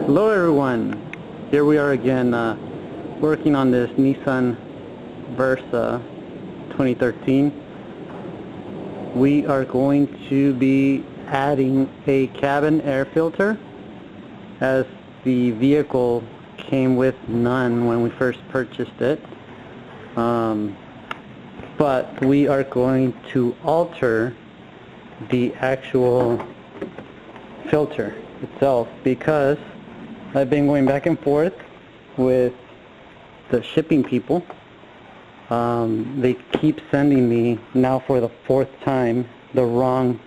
Hello everyone, here we are again working on this Nissan Versa 2013. We are going to be adding a cabin air filter, as the vehicle came with none when we first purchased it. But we are going to alter the actual filter itself, because I've been going back and forth with the shipping people. They keep sending me, now for the 4th time, the wrong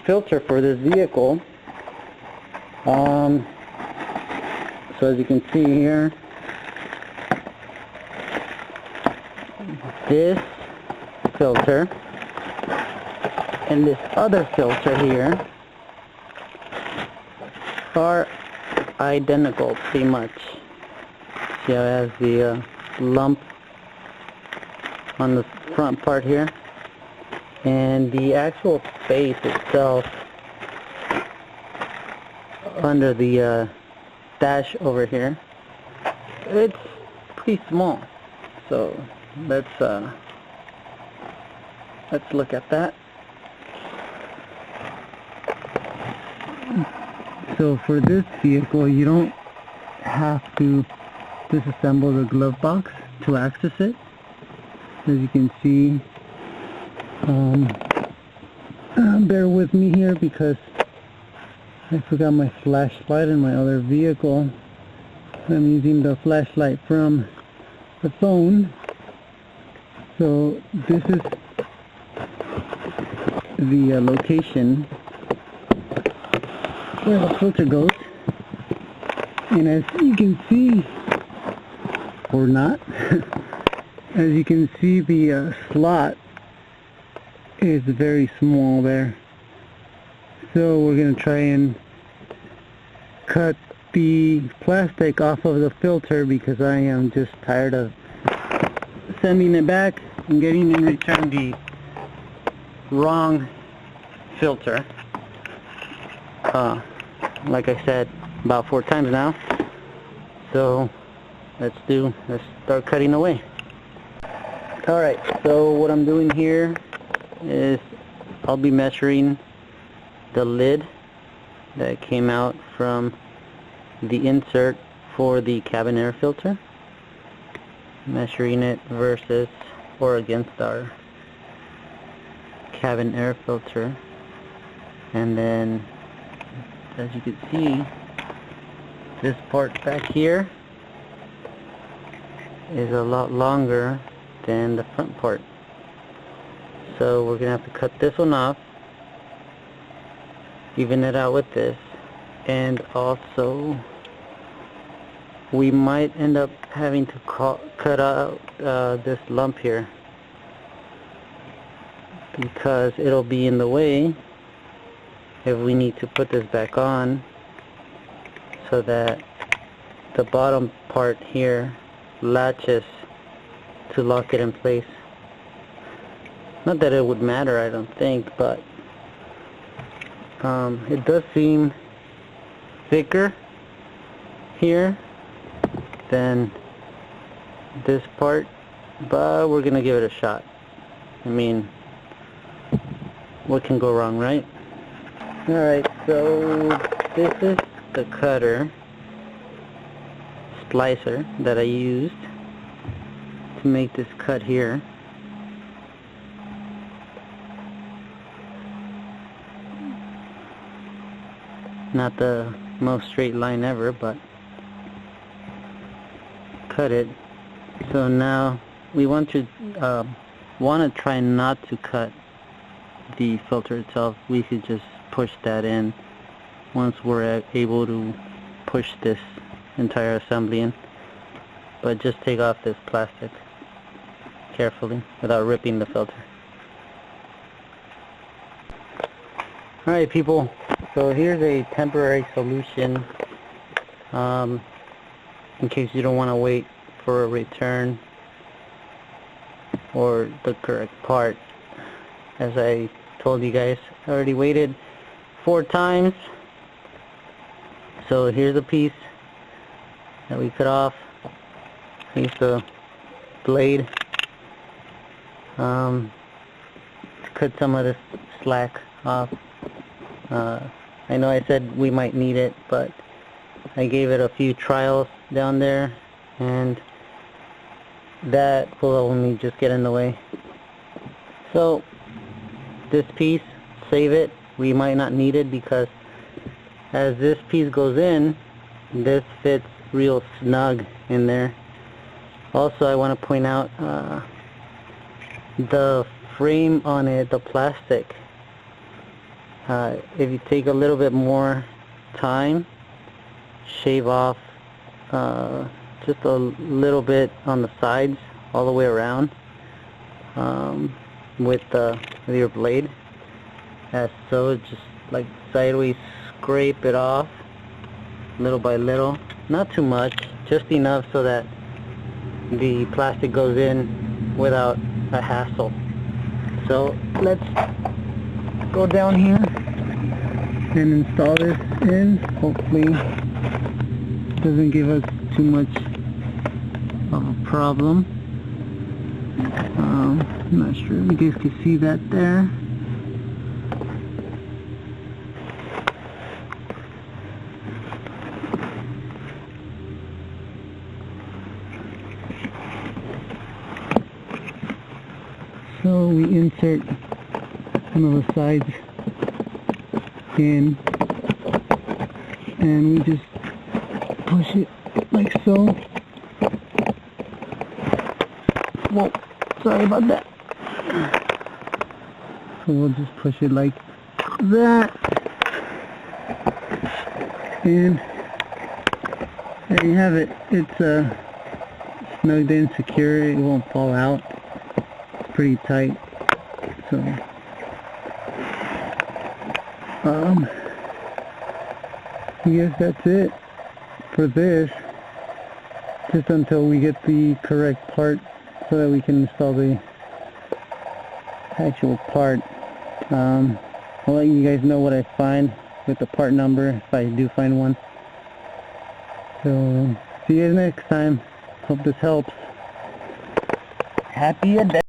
filter for this vehicle. So as you can see here, this filter and this other filter here are identical pretty much. See how it has the lump on the front part here, and the actual space itself under the dash over here, it's pretty small. So let's look at that. So for this vehicle, you don't have to disassemble the glove box to access it. As you can see, bear with me here because I forgot my flashlight in my other vehicle. I'm using the flashlight from the phone. So this is the location where the filter goes, and as you can see, or not, as you can see, the slot is very small there. So we're going to try and cut the plastic off of the filter, because I am just tired of sending it back and getting in return the wrong filter. Like I said, about 4 times now. So let's start cutting away. Alright, so what I'm doing here is I'll be measuring the lid that came out from the insert for the cabin air filter, measuring it versus or against our cabin air filter, and then as you can see, this part back here is a lot longer than the front part. So we're gonna have to cut this one off, even it out with this, and also we might end up having to cut out this lump here, because it'll be in the way if we need to put this back on, so that the bottom part here latches to lock it in place. Not that it would matter, I don't think, but it does seem thicker here than this part, but we're gonna give it a shot. I mean, what can go wrong, right? Alright, so this is the cutter splicer that I used to make this cut here. Not the most straight line ever, but cut it. So now we want to try not to cut the filter itself. We could just push that in once we're able to push this entire assembly in, but just take off this plastic carefully without ripping the filter. Alright people, so here's a temporary solution in case you don't want to wait for a return or the correct part. As I told you guys, I already waited 4 times, So here's the piece that we cut off. Here's the blade. To cut some of this slack off. I know I said we might need it, but I gave it a few trials down there, and that will only just get in the way. So this piece, save it. We might not need it because as this piece goes in, this fits real snug in there. Also, I want to point out the frame on it, the plastic. If you take a little bit more time, shave off just a little bit on the sides all the way around with your blade, as so, just like sideways scrape it off little by little, not too much, just enough so that the plastic goes in without a hassle. So let's go down here and install this in. Hopefully it doesn't give us too much of a problem. I'm not sure if you guys can see that there. So we insert one of the sides in, and we just push it like so. Whoa, sorry about that. So we'll just push it like that, and there you have it. It's snugged in, secure. It won't fall out. It's pretty tight. So I guess that's it for this, just until we get the correct part so that we can install the actual part. I'll let you guys know what I find with the part number if I do find one. So see you guys next time. Hope this helps. Happy a day.